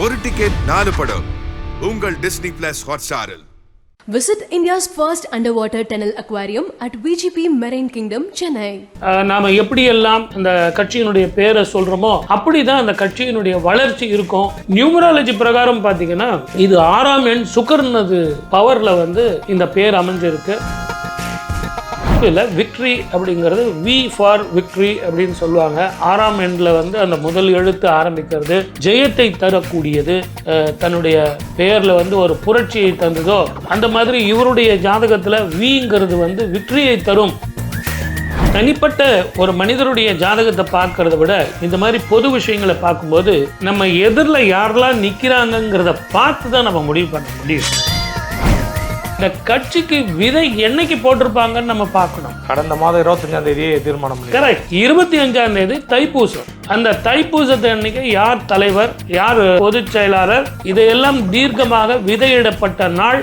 ஒரு டிக்கெட் 4 படம் உங்கள் டிஸ்னி பிளஸ் ஹாட்ஸ்டாரில். Visit India's first underwater tunnel aquarium at VGP Marine Kingdom, Chennai. நாம எப்படியெல்லாம் அந்த கட்சியினுடைய பேரை சொல்றோமோ அப்படிதான் அந்த கட்சியினுடைய வளர்ச்சி இருக்கும். நியூமராலஜி பிரகாரம் பாத்தீங்கன்னா இது 6ஆம் எண் சுக்கரனது பவர்ல இந்த பேர் அமைஞ்சிருக்கு. விக்டரி அப்படிங்கிறது வி ஃபார் விக்டரி அப்படின்னு சொல்லுவாங்க. 6ஆம் எண்ணில் அந்த முதல் எழுத்து ஆரம்பிக்கிறது ஜெயத்தை தரக்கூடியது. தன்னுடைய பெயரில் ஒரு புரட்சியை தந்ததோ அந்த மாதிரி இவருடைய ஜாதகத்தில் விங்கிறது விக்டரியை தரும். தனிப்பட்ட ஒரு மனிதருடைய ஜாதகத்தை பார்க்கறத விட இந்த மாதிரி பொது விஷயங்களை பார்க்கும்போது நம்ம எதிரில் யாரெல்லாம் நிற்கிறாங்கிறத பார்த்து தான் நம்ம முடிவு பண்ண முடியும். இந்த கட்சிக்கு விதை என்னைக்கு போட்டிருப்பாங்கன்னு நம்ம பார்க்கணும். கடந்த மாதம் 25ஆம் தேதி தீர்மானம். கரெக்ட். 25ஆம் தேதி தைப்பூசம். அந்த தைப்பூசத்தை அன்னைக்கு யார் தலைவர், யார் பொதுச் செயலாளர், இதையெல்லாம் தீர்க்கமாக விதையிடப்பட்ட நாள்.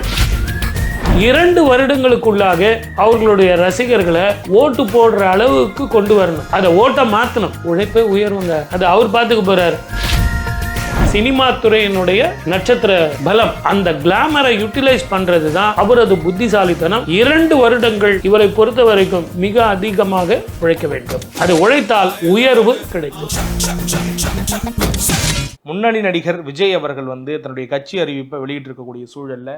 2 வருடங்களுக்குள்ளாக அவர்களுடைய ரசிகர்களை ஓட்டு போடுற அளவுக்கு கொண்டு வரணும். அதை ஓட்டை மாற்றணும். உழைப்பே உயர்வுங்க. அது அவர் பார்த்துக்க போறாரு. சினிமா துறையினுடைய நட்சத்திர பலம், அந்த கிளாமரை யூட்டிலைஸ் பண்றது தான் அவரது புத்திசாலித்தனம். 2 வருடங்கள் இவரை பொறுத்த வரைக்கும் மிக அதிகமாக உழைக்க வேண்டும். அது உழைத்தால் உயர்வு கிடைக்கும். முன்னணி நடிகர் விஜய் அவர்கள் தன்னுடைய கட்சி அறிவிப்பை வெளியிட்டிருக்கக்கூடிய சூழல்ல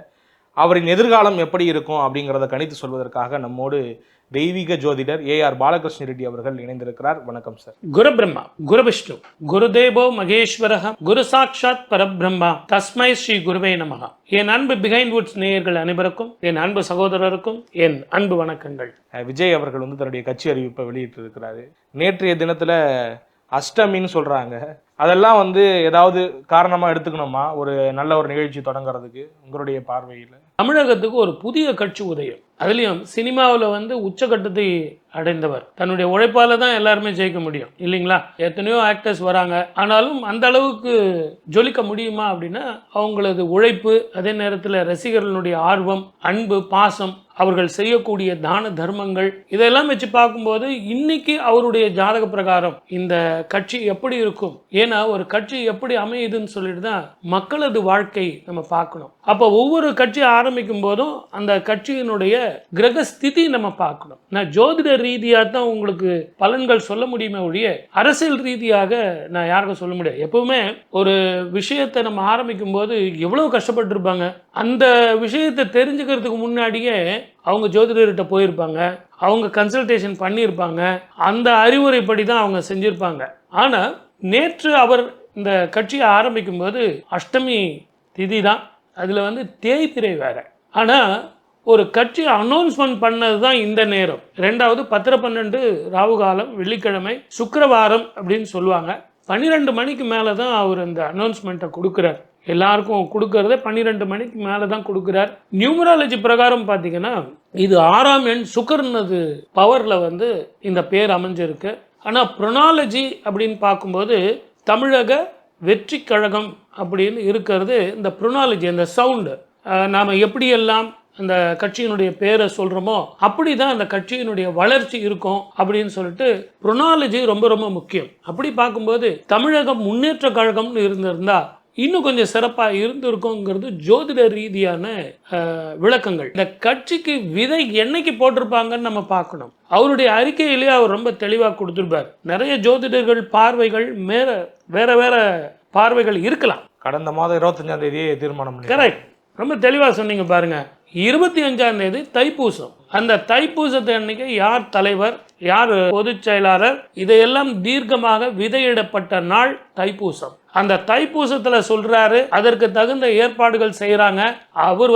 அவரின் எதிர்காலம் எப்படி இருக்கும் அப்படிங்கிறத கணித்து சொல்வதற்காக நம்மோடு தெய்வீக ஜோதிடர் ஏஆர் பாலகிருஷ்ண ரெட்டி அவர்கள் இணைந்திருக்கிறார். வணக்கம் சார். குரு பிரம்மா, குரு விஷ்ணு, குருதேவோ மகேஸ்வரஹ, குரு சாட்சாத் பரபிரம்மா, தஸ்மை ஸ்ரீ குருவே நமஹ. என் அன்பு பிஹைண்ட் வுட்ஸ் நேயர்கள் அனைவருக்கும், என் அன்பு சகோதரருக்கும் என் அன்பு வணக்கங்கள். விஜய் அவர்கள் தன்னுடைய கட்சி அறிவிப்பை வெளியிட்டு இருக்கிறாரு. நேற்றைய தினத்துல அஷ்டமின்னு சொல்றாங்க. அதெல்லாம் ஏதாவது காரணமா எடுத்துக்கணுமா ஒரு நல்ல ஒரு நிகழ்ச்சி தொடங்குறதுக்கு? உங்களுடைய பார்வையில் தமிழகத்துக்கு ஒரு புதிய கட்சி உதயம், அதுலயும் சினிமாவில் உச்சகட்டத்தை அடைந்தவர். தன்னுடைய உழைப்பால தான் எல்லாருமே ஜெயிக்க முடியும் இல்லைங்களா? எத்தனையோ ஆக்டர்ஸ் வராங்க, ஆனாலும் அந்த அளவுக்கு ஜொலிக்க முடியுமா அப்படின்னா அவங்களது உழைப்பு, அதே நேரத்தில் ரசிகர்களுடைய ஆர்வம், அன்பு, பாசம், அவர்கள் செய்யக்கூடிய தான தர்மங்கள், இதெல்லாம் வச்சு பார்க்கும்போது இன்னைக்கு அவருடைய ஜாதக பிரகாரம் இந்த கட்சி எப்படி இருக்கும், ஏன்னா ஒரு கட்சி எப்படி அமையுதுன்னு சொல்லிட்டு தான் மக்களது வாழ்க்கை நம்ம பார்க்கணும். அப்போ ஒவ்வொரு கட்சி ஆரம்பிக்கும் போதும் அந்த கட்சியினுடைய கிரக ஸ்திதி நம்ம பார்க்கணும். நான் ஜோதிட ரீதியாக தான் உங்களுக்கு பலன்கள் சொல்ல முடியுமே ஒழிய அரசியல் ரீதியாக நான் யாருக்கும் சொல்ல முடியாது. எப்பவுமே ஒரு விஷயத்தை நம்ம ஆரம்பிக்கும் போது எவ்வளவு கஷ்டப்பட்டு இருப்பாங்க. அந்த விஷயத்தை தெரிஞ்சுக்கிறதுக்கு முன்னாடியே அவங்க ஜோதிடர்கிட்ட போயிருப்பாங்க, அவங்க கன்சல்டேஷன் பண்ணியிருப்பாங்க, அந்த அறிவுரைப்படி தான் அவங்க செஞ்சிருப்பாங்க. ஆனால் நேற்று அவர் இந்த கட்சியை ஆரம்பிக்கும் போது அஷ்டமி திதி தான், அதில் தேய்பிரை வேற. ஆனால் ஒரு கட்சி அனௌன்ஸ்மெண்ட் பண்ணது தான் இந்த நேரம். 2வது 10-12 ராவுகாலம், வெள்ளிக்கிழமை, சுக்கிரவாரம் அப்படின்னு சொல்லுவாங்க. 12 மணிக்கு மேலே தான் அவர் இந்த அனௌன்ஸ்மெண்ட்டை கொடுக்குறார். எல்லாருக்கும் கொடுக்கறத 12 மணிக்கு மேலே தான் கொடுக்குறார். நியூமராலஜி பிரகாரம் பார்த்தீங்கன்னா இது 6ஆம் எண் சுக்கரனது பவரில் இந்த பேர் அமைஞ்சிருக்கு. ஆனால் ப்ரொனாலஜி அப்படின்னு பார்க்கும்போது தமிழக வெற்றி கழகம் அப்படின்னு இருக்கிறது. இந்த ப்ரொனாலஜி, அந்த சவுண்டு, நாம் எப்படியெல்லாம் அந்த கட்சியினுடைய பேரை சொல்கிறோமோ அப்படி தான் அந்த கட்சியினுடைய வளர்ச்சி இருக்கும் அப்படின்னு சொல்லிட்டு ப்ரொனாலஜி ரொம்ப ரொம்ப முக்கியம். அப்படி பார்க்கும்போது தமிழகம் முன்னேற்ற கழகம்னு இருந்திருந்தா இன்னும் கொஞ்சம் சிறப்பாக இருந்திருக்குங்கிறது ஜோதிட ரீதியான விளக்கங்கள். இந்த கட்சிக்கு விதை என்னைக்கு போட்டிருப்பாங்கன்னு நம்ம பார்க்கணும். அவருடைய அறிக்கையிலேயே அவர் ரொம்ப தெளிவாக கொடுத்துருப்பார். நிறைய ஜோதிடர்கள் பார்வைகள் வேற வேற பார்வைகள் இருக்கலாம். கடந்த மாதம் 25ஆம் தேதி தீர்மானம். கரெக்ட். ரொம்ப தெளிவாக சொன்னீங்க பாருங்க. 25ஆம் தேதி தைப்பூசம். அந்த தைப்பூசத்தை அன்னைக்கு யார் தலைவர், யார் பொதுச் செயலாளர், இதையெல்லாம் தீர்க்கமாக விதையிடப்பட்ட நாள் தைப்பூசம். அந்த தைப்பூசத்துல சொல்றாரு, அதற்கு தகுந்த ஏற்பாடுகள் செய்யறாங்க. அவர்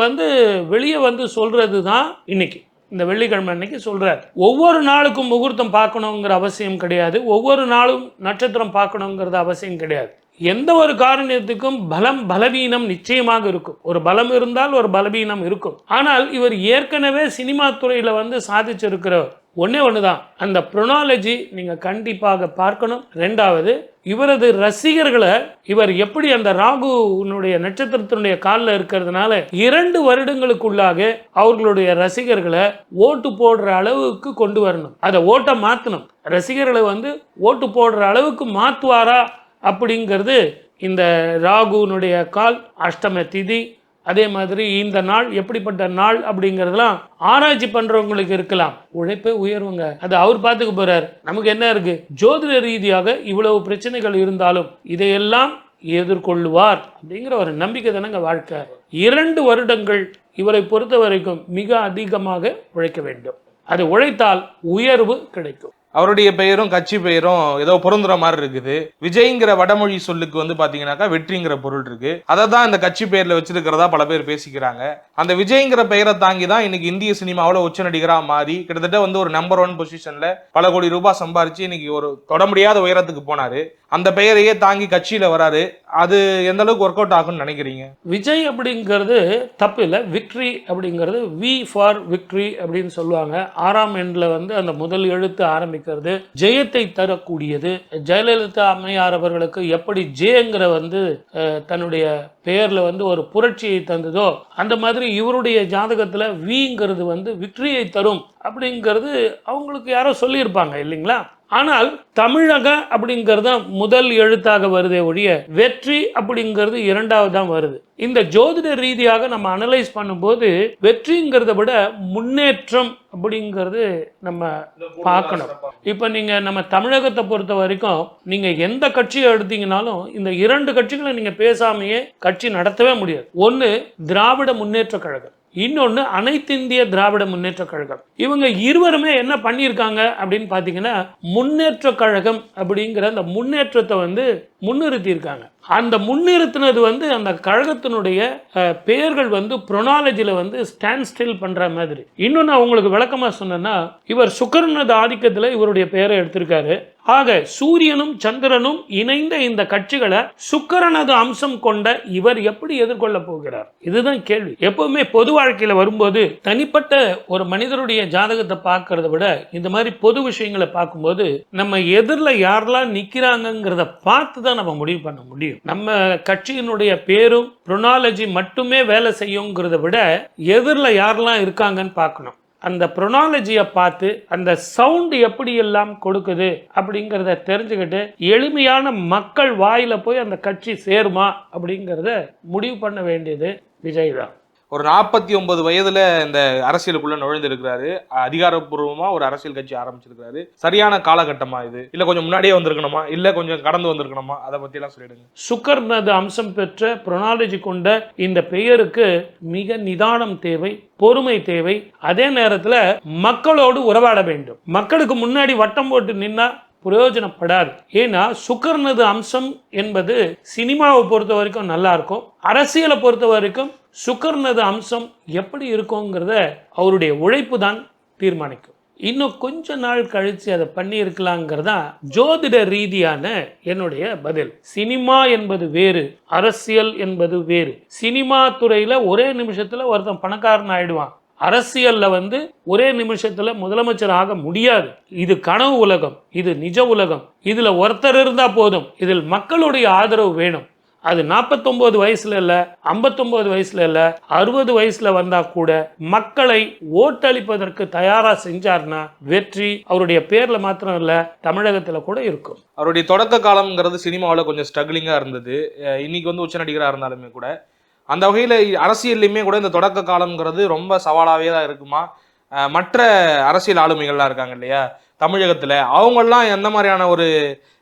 வெளியே சொல்றது தான் இன்னைக்கு இந்த வெள்ளிக்கிழமை அன்னைக்கு சொல்றாரு. ஒவ்வொரு நாளுக்கும் முகூர்த்தம் பார்க்கணுங்கிற அவசியம் கிடையாது, ஒவ்வொரு நாளும் நட்சத்திரம் பார்க்கணுங்கிறது அவசியம் கிடையாது. எந்த ஒரு காரணத்துக்கும் பலம் பலவீனம் நிச்சயமாக இருக்கும். ஒரு பலம் இருந்தால் ஒரு பலவீனம் இருக்கும். ஆனால் இவர் ஏற்கனவே சினிமா துறையில சாதிச்சிருக்கிறவர். ஒண்ணுதான், அந்த ப்ரொனாலஜி நீங்க கண்டிப்பாக பார்க்கணும். 2வது, இவரது ரசிகர்களை இவர் எப்படி அந்த ராகுனுடைய நட்சத்திரத்தினுடைய காலில் இருக்கிறதுனால 2 வருடங்களுக்குள்ளாக அவர்களுடைய ரசிகர்களை ஓட்டு போடுற அளவுக்கு கொண்டு வரணும். அதை ஓட்டை மாற்றணும். ரசிகர்களை ஓட்டு போடுற அளவுக்கு மாற்றுவாரா அப்படிங்கிறது இந்த ராகுனுடைய கால், அஷ்டம திதி, அதே மாதிரி இந்த நாள் எப்படிப்பட்ட நாள் அப்படிங்கிறதுலாம் ஆராய்ச்சி பண்றவங்களுக்கு இருக்கலாம். உழைப்பே உயர்வுங்க, அது அவர் பார்த்துக்க போறார். நமக்கு என்ன இருக்கு? ஜோதிட ரீதியாக இவ்வளவு பிரச்சனைகள் இருந்தாலும் இதையெல்லாம் எதிர்கொள்ளுவார் அப்படிங்கிற ஒரு நம்பிக்கை தானங்க வாழ்க்கை. 2 வருடங்கள் இவரை பொறுத்த வரைக்கும் மிக அதிகமாக உழைக்க வேண்டும். அது உழைத்தால் உயர்வு கிடைக்கும். அவருடைய பெயரும் கட்சி பெயரும் ஏதோ பொருந்துற மாதிரி இருக்குது. விஜய்ங்கிற வடமொழி சொல்லுக்கு வந்து பாத்தீங்கன்னாக்கா வெற்றிங்கிற பொருள் இருக்கு. அதை தான் இந்த கட்சி பெயர்ல வச்சிருக்கிறதா பல பேர் பேசிக்கிறாங்க. அந்த விஜய்ங்கிற பெயரை தாங்கி தான் இன்னைக்கு இந்திய சினிமாவில் உச்ச நடிகரா மாறி கிட்டத்தட்ட வந்து ஒரு நம்பர் 1 பொசிஷன்ல பல கோடி ரூபாய் சம்பாரிச்சு இன்னைக்கு ஒரு தொட முடியாத உயரத்துக்கு போனாரு. அந்த பெயரையே தாங்கி கட்சியில வராரு. அது எந்த அளவுக்கு ஒர்க் அவுட் ஆகும்னு நினைக்கிறீங்க? விஜய் அப்படிங்கிறது தப்பு இல்லை. விக்ட்ரி அப்படிங்கிறது வி ஃபார் விக்ட்ரி அப்படின்னு சொல்லுவாங்க. 6ஆம் எண்ணில் வந்து அந்த முதல் எழுத்து ஆரம்பிக்கிறது ஜெயத்தை தரக்கூடியது. ஜெயலலிதா அம்மையார் அவர்களுக்கு எப்படி ஜெயங்கிற வந்து தன்னுடைய பெயர்ல வந்து ஒரு புரட்சியை தந்ததோ, அந்த மாதிரி இவருடைய ஜாதகத்துல விங்கிறது வந்து விக்ட்ரியை தரும் அப்படிங்கிறது அவங்களுக்கு யாரோ சொல்லியிருப்பாங்க இல்லைங்களா? ஆனால் தமிழக அப்படிங்கிறது முதல் எழுத்தாக வருதே ஒழிய வெற்றி அப்படிங்கிறது 2வது தான் வருது. இந்த ஜோதிட ரீதியாக நம்ம அனலைஸ் பண்ணும்போது வெற்றிங்கிறத விட முன்னேற்றம் அப்படிங்கிறது நம்ம பார்க்கணும். இப்போ நீங்க நம்ம தமிழகத்தை பொறுத்த வரைக்கும் நீங்க எந்த கட்சியை எடுத்தீங்கனாலும் இந்த 2 கட்சிகளை நீங்க பேசாமையே கட்சி நடத்தவே முடியாது. ஒன்று திராவிட முன்னேற்ற கழகம், இன்னொன்று அனைத்து இந்திய திராவிட முன்னேற்ற கழகம். இவங்க இருவருமே என்ன பண்ணியிருக்காங்க அப்படின்னு பார்த்தீங்கன்னா முன்னேற்ற கழகம் அப்படிங்கிற அந்த முன்னேற்றத்தை வந்து முன்னிறுத்தி இருக்காங்க. அந்த முன்னிறுத்தினது வந்து அந்த கழகத்தினுடைய பெயர்கள் வந்து புரோனாலஜியில் வந்து ஸ்டாண்ட் ஸ்டில் பண்ற மாதிரி. இன்னொன்று அவங்களுக்கு விளக்கமாக சொன்னா, இவர் சுக்கிரனது ஆதிக்கத்தில் இவருடைய பெயரை எடுத்திருக்காரு. ஆக சூரியனும் சந்திரனும் இணைந்த இந்த கட்சிகளை சுக்கிரனது அம்சம் கொண்ட இவர் எப்படி எதிர்கொள்ள போகிறார்? இதுதான் கேள்வி. எப்பவுமே பொது வாழ்க்கையில வரும்போது தனிப்பட்ட ஒரு மனிதருடைய ஜாதகத்தை பார்க்கறத விட இந்த மாதிரி பொது விஷயங்களை பார்க்கும்போது நம்ம எதிரில் யாரெல்லாம் நிக்கிறாங்கிறத பார்த்து தான் நம்ம முடிவு பண்ண முடியும். நம்ம கட்சியினுடைய பேரும் புரோனாலஜி மட்டுமே வேலை செய்யுங்கிறத விட எதிரில் யாரெல்லாம் இருக்காங்கன்னு பார்க்கணும். அந்த புரோனாலஜியை பார்த்து அந்த சவுண்ட் எப்படி எல்லாம் கொடுக்குது அப்படிங்கிறத தெரிஞ்சுக்கிட்டு எளிமையான மக்கள் வாயில போய் அந்த கட்சி சேருமா அப்படிங்கிறத முடிவு பண்ண வேண்டியது விஜய் தான். ஒரு 49 வயதுல இந்த அரசியலுக்குள்ள நுழைந்திருக்கிறாரு. அதிகாரப்பூர்வமா ஒரு அரசியல் கட்சி ஆரம்பிச்சிருக்காரு. சரியான காலகட்டமா இது? இல்ல கொஞ்சம் முன்னாடியே வந்திருக்கணுமா, இல்ல கொஞ்சம் கடந்து வந்திருக்கணுமா? அதை பத்தி எல்லாம் சொல்லிடுங்க. சுக்கரனது அம்சம் பெற்ற புரோனாலஜி கொண்ட இந்த பெயருக்கு மிக நிதானம் தேவை, பொறுமை தேவை. அதே நேரத்துல மக்களோடு உறவாட வேண்டும். மக்களுக்கு முன்னாடி வட்டம் போட்டு நின்னா பிரயோஜனப்படாது. ஏன்னா சுக்கரனது அம்சம் என்பது சினிமாவை பொறுத்த வரைக்கும் நல்லா இருக்கும். அரசியலை பொறுத்த வரைக்கும் சுக்கரனது அம்சம் எப்படி இருக்குங்கிறத அவருடைய உழைப்பு தான் தீர்மானிக்கும். இன்னும் கொஞ்ச நாள் கழிச்சு அதை பண்ணி இருக்கலாங்கிறதா ஜோதிட ரீதியான என்னுடைய பதில். சினிமா என்பது வேறு, அரசியல் என்பது வேறு. சினிமா துறையில ஒரே நிமிஷத்துல ஒருத்தன் பணக்காரன் ஆயிடுவான். அரசியல்ல வந்து ஒரே நிமிஷத்துல முதலமைச்சர் ஆக முடியாது. இது கனவு உலகம், இது நிஜ உலகம். இதுல ஒருத்தர் இருந்தா போதும், இதில் மக்களுடைய ஆதரவு வேணும். அது 49 வயசுல இல்ல, 59 வயசுல இல்ல, 60 வயசுல வந்தா கூட மக்களை ஓட்டளிப்பதற்கு தயாரா செஞ்சார்னா வெற்றி அவருடைய பேர்ல மாத்திரம் இல்ல, தமிழகத்துல கூட இருக்கும். அவருடைய தொடக்க காலம்ங்கிறது சினிமாவில் கொஞ்சம் ஸ்ட்ரகிளிங்கா இருந்தது. இன்னைக்கு வந்து உச்ச நடிகராக இருந்தாலுமே கூட அந்த வகையில் அரசியல்லையுமே கூட இந்த தொடக்க காலம்ங்கிறது ரொம்ப சவாலாகவே தான் இருக்குமா? மற்ற அரசியல் ஆளுமைகள்லாம் இருக்காங்க இல்லையா தமிழகத்தில், அவங்கெல்லாம் எந்த மாதிரியான ஒரு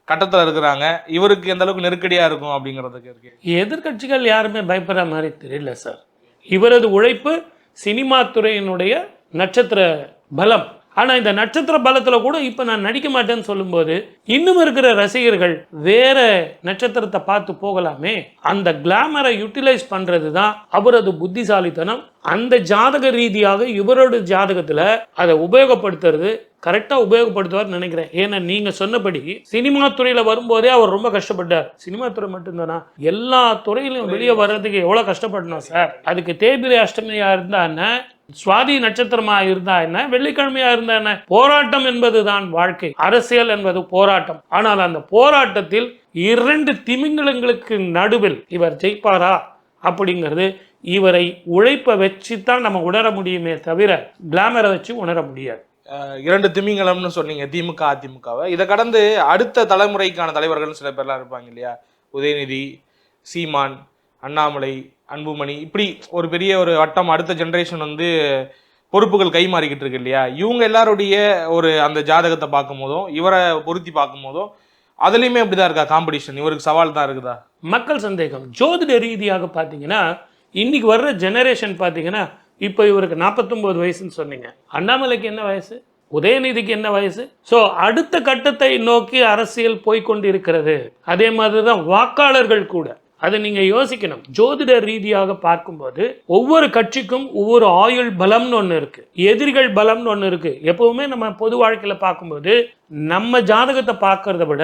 கட்டத்தில் இருக்கிறாங்க? இவருக்கு எந்த அளவுக்கு நெருக்கடியாக இருக்கும் அப்படிங்கிறதுக்கு இருக்கு. எதிர்கட்சிகள் யாருமே பயப்படுற மாதிரி தெரியல சார். இவரது உழைப்பு சினிமா துறையினுடைய நட்சத்திர பலம். ஆனால் இந்த நட்சத்திர பலத்தில் கூட இப்போ நான் நடிக்க மாட்டேன்னு சொல்லும்போது இன்னும் இருக்கிற ரசிகர்கள் வேற நட்சத்திரத்தை பார்த்து போகலாமே. அந்த கிளாமரை யூட்டிலைஸ் பண்ணுறது தான் அவரது புத்திசாலித்தனம். அந்த ஜாதக ரீதியாக இவரோட ஜாதகத்தில் அதை உபயோகப்படுத்துறது கரெக்டாக உபயோகப்படுத்துவார் நினைக்கிறேன். ஏன்னா நீங்க சொன்னபடி சினிமா துறையில வரும்போதே அவர் ரொம்ப கஷ்டப்பட்டார். சினிமா துறை மட்டும்தானா, எல்லா துறையிலும் வெளியே வர்றதுக்கு எவ்வளவு கஷ்டப்படணும் சார். அதுக்கு தேய்பிரை அஷ்டமியா இருந்தா என்ன, சுவாதி நட்சத்திரமா இருந்தா என்ன, வெள்ளிக்கிழமையா இருந்தா என்ன, போராட்டம் என்பதுதான் வாழ்க்கை. அரசியல் என்பது போராட்டம். ஆனால் அந்த போராட்டத்தில் 2 திமிங்கலங்களுக்கு நடுவில் இவர் ஜெயிப்பாரா அப்படிங்கிறது இவரை உழைப்பை வச்சு தான் நம்ம உணர முடியுமே தவிர கிளாமரை வச்சு உணர முடியாது. 2 திமிங்கலம்னு சொன்னீங்க, திமுக அதிமுகவை. இதை கடந்து அடுத்த தலைமுறைக்கான தலைவர்கள் சில பேர்லாம் இருப்பாங்க இல்லையா, உதயநிதி, சீமான், அண்ணாமலை, அன்புமணி, இப்படி ஒரு பெரிய ஒரு வட்டம், அடுத்த ஜென்ரேஷன் வந்து பொறுப்புகள் கை மாறிக்கிட்டு இருக்கு இல்லையா? இவங்க எல்லாருடைய ஒரு அந்த ஜாதகத்தை பார்க்கும் போதும் இவரை பொருத்தி பார்க்கும் போதும் அதுலேயுமே அப்படிதான் இருக்கா காம்படிஷன்? இவருக்கு சவால் தான் இருக்குதா? மக்கள் சந்தேகம் ஜோதிட ரீதியாக பார்த்தீங்கன்னா இன்னைக்கு வர்ற ஜெனரேஷன் பார்த்தீங்கன்னா, இப்போ இவருக்கு 49 வயசுன்னு சொன்னீங்க, அண்ணாமலைக்கு என்ன வயசு, உதயநிதிக்கு என்ன வயசு? ஸோ அடுத்த கட்டத்தை நோக்கி அரசியல் போய்கொண்டு இருக்கிறது. அதே மாதிரி தான் வாக்காளர்கள் கூட. அதை நீங்க யோசிக்கணும். ஜோதிட ரீதியாக பார்க்கும்போது ஒவ்வொரு கட்சிக்கும் ஒவ்வொரு ஆயுள் பலம்னு ஒன்று இருக்கு, எதிரிகள் பலம்னு ஒன்று இருக்கு. எப்பவுமே நம்ம பொது வாழ்க்கையில பார்க்கும்போது நம்ம ஜாதகத்தை பார்க்கறத விட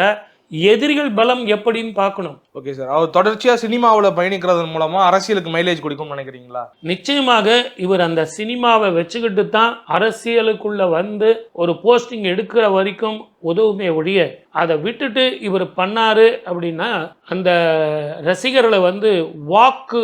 எதிரிகள் பலம் எப்படின்னு பார்க்கணும். ஓகே சார், அவர் தொடர்ச்சியா சினிமாவில் பயணிக்கிறதன் மூலமா அரசியலுக்கு மைலேஜ் கொடுக்கும்னு நினைக்கிறீங்களா? நிச்சயமாக இவர் அந்த சினிமாவை வச்சுக்கிட்டு தான் அரசியலுக்குள்ள வந்து ஒரு போஸ்டிங் எடுக்கிற வரைக்கும் உதவுமே ஒழிய, அதை விட்டுட்டு இவர் பண்ணாரு அப்படின்னா அந்த ரசிகர்களை வந்து வாக்கு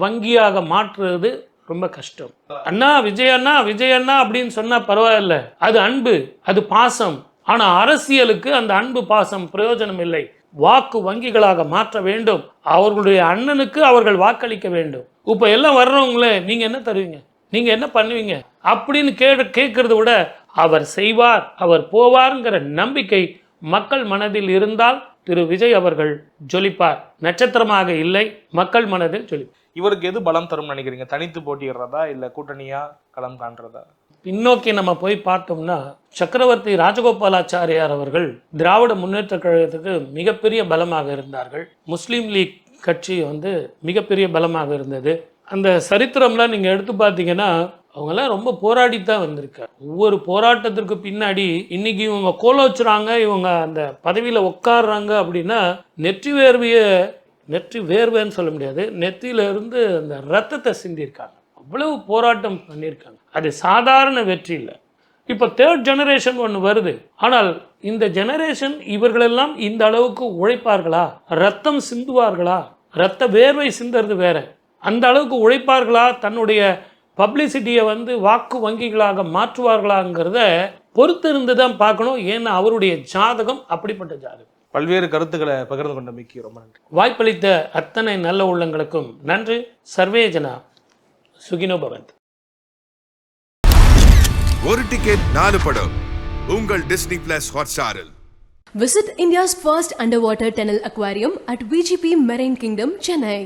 வங்கியாக மாற்றுறது ரொம்ப கஷ்டம். அண்ணா விஜய் அண்ணா விஜய் அண்ணா அப்படின்னு சொன்னா பரவாயில்ல, அது அன்பு, அது பாசம். ஆனா அரசியலுக்கு அந்த அன்பு பாசம் பிரயோஜனம் இல்லை. வாக்கு வங்கிகளாக மாற்ற வேண்டும். அவர்களுடைய அண்ணனுக்கு அவர்கள் வாக்களிக்க வேண்டும். இப்ப எல்லாம் வர்றவங்களே நீங்க என்ன தருவீங்க, நீங்க என்ன பண்ணுவீங்க அப்படின்னு கேட்கறத விட அவர் செய்வார், அவர் போவார்ங்கிற நம்பிக்கை மக்கள் மனதில் இருந்தால் திரு விஜய் அவர்கள் ஜொலிப்பார். நட்சத்திரமாக இல்லை, மக்கள் மனதில் ஜொலிப்பார். இவருக்கு எது பலம் தரும் நினைக்கிறீங்க? தனித்து போட்டிடுறதா இல்ல கூட்டணியா களம் காண்றதா? பின்னோக்கி நம்ம போய் பார்த்தோம்னா, சக்கரவர்த்தி ராஜகோபாலாச்சாரியார் அவர்கள் திராவிட முன்னேற்ற கழகத்துக்கு மிகப்பெரிய பலமாக இருந்தார்கள். முஸ்லீம் லீக் கட்சி வந்து மிகப்பெரிய பலமாக இருந்தது. அந்த சரித்திரம்லாம் நீங்கள் எடுத்து பார்த்தீங்கன்னா அவங்கெல்லாம் ரொம்ப போராடித்தான் வந்திருக்கார். ஒவ்வொரு போராட்டத்திற்கு பின்னாடி இன்னைக்கு இவங்க கோலோச்சுறாங்க, இவங்க அந்த பதவியில் உட்காடுறாங்க அப்படின்னா நெற்றி வேர்வைன்னு சொல்ல முடியாது, நெத்தியில இருந்து அந்த ரத்தத்தை சிந்திருக்காங்க. அவ்வளவு போராட்டம் பண்ணியிருக்காங்க. அது சாதாரண வெற்றி இல்லை. இப்போ 3rd ஜெனரேஷன் ஒன்று வருது. ஆனால் இந்த ஜெனரேஷன் இவர்களெல்லாம் இந்த அளவுக்கு உழைப்பார்களா, ரத்தம் சிந்துவார்களா? ரத்த வேர்வை சிந்துறது வேற, அந்த அளவுக்கு உழைப்பார்களா? தன்னுடைய பப்ளிசிட்டியை வந்து வாக்கு வங்கிகளாக மாற்றுவார்களாங்கிறத பொறுத்து இருந்து தான் பார்க்கணும். ஏன்னா அவருடைய ஜாதகம் அப்படிப்பட்ட ஜாதகம். பல்வேறு கருத்துக்களை பகிர்ந்து கொண்ட மிக்க ரொம்ப நன்றி. வாய்ப்பளித்த அத்தனை நல்ல உள்ளங்களுக்கும் நன்றி. சர்வே ஜனா சுகினோ பவந்த். ஒரு டிக்கெட் 4 படம் உங்கள் டிஸ்னி பிளஸ் ஹாட்ஸ்டாரில். Visit India's first underwater tunnel aquarium at VGP Marine Kingdom, Chennai.